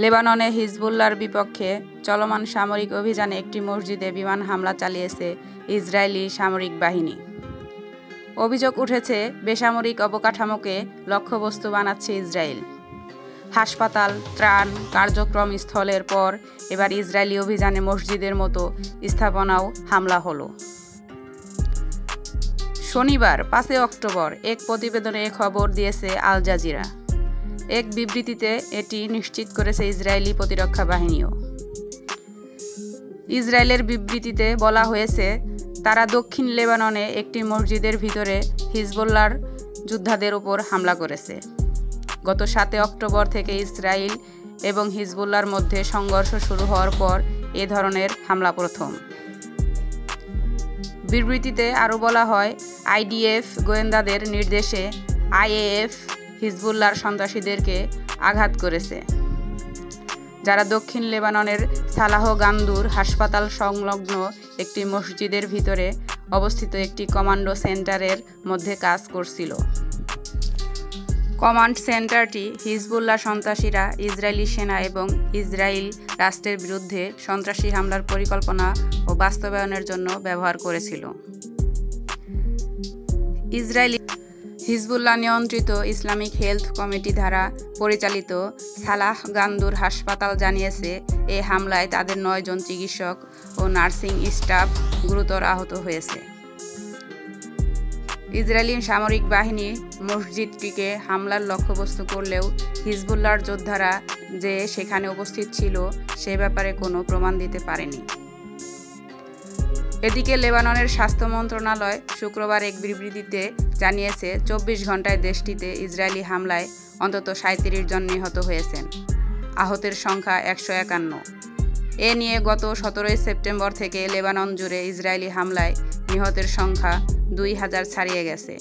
লেবাননে হিজবুল্লাহর বিপক্ষে চলমান সামরিক অভিযানে একটি মসজিদে বিমান হামলা চালিয়েছে ইসরায়েলি সামরিক বাহিনী। অভিযোগ উঠেছে, বেসামরিক অবকাঠামোকে লক্ষ্যবস্তু বানাচ্ছে ইসরায়েল। হাসপাতাল, ত্রাণ কার্যক্রম স্থলের পর এবার ইসরায়েলি অভিযানে মসজিদের মতো স্থাপনাও হামলা হলো। শনিবার 5 অক্টোবর এক প্রতিবেদনে খবর দিয়েছে আল জাজিরা। এক বিবৃতিতে এটি নিশ্চিত করেছে ইসরায়েলি প্রতিরক্ষা বাহিনীও। ইসরায়েলের বিবৃতিতে বলা হয়েছে, তারা দক্ষিণ লেবাননে একটি মসজিদের ভিতরে হিজবুল্লাহর যোদ্ধাদের উপর হামলা করেছে। গত 7 অক্টোবর থেকে ইসরায়েল এবং হিজবুল্লাহর মধ্যে সংঘর্ষ শুরু হওয়ার পর এ ধরনের হামলা প্রথম। বিবৃতিতে আরও বলা হয়, আইডিএফ গোয়েন্দাদের নির্দেশে আইএএফ হিজবুল্লাহর সন্ত্রাসীদেরকে আঘাত করেছে, যারা দক্ষিণ লেবাননের সালাহ গান্দুর হাসপাতাল সংলগ্ন একটি মসজিদের ভিতরে অবস্থিত একটি কমান্ডো সেন্টারের মধ্যে কাজ করছিল। কমান্ড সেন্টারটি হিজবুল্লাহ সন্ত্রাসীরা ইসরায়েলি সেনা এবং ইসরায়েল রাষ্ট্রের বিরুদ্ধে সন্ত্রাসী হামলার পরিকল্পনা ও বাস্তবায়নের জন্য ব্যবহার করেছিল। ইসরায়েলি হিজবুল্লাহ নিয়ন্ত্রিত ইসলামিক হেলথ কমিটি দ্বারা পরিচালিত সালাহ গান্দুর হাসপাতাল জানিয়েছে, এই হামলায় তাদের 9 জন চিকিৎসক ও নার্সিং স্টাফ গুরুতর আহত হয়েছে। ইসরায়েলি সামরিক বাহিনী মসজিদটিকে হামলার লক্ষ্যবস্তু করলেও হিজবুল্লাহর যোদ্ধারা যে সেখানে উপস্থিত ছিল সে ব্যাপারে কোনো প্রমাণ দিতে পারেনি। এদিকে লেবাননের স্বাস্থ্য মন্ত্রণালয় শুক্রবার এক বিবৃতিতে জানিয়েছে, 24 ঘন্টায় দেশটিতে ইসরায়েলি হামলায় অন্তত 37 জন নিহত হয়েছেন। আহতের সংখ্যা 151। এ নিয়ে গত 17 সেপ্টেম্বর থেকে লেবানন জুড়ে ইসরায়েলি হামলায় নিহতের সংখ্যা 2000 ছাড়িয়ে গেছে।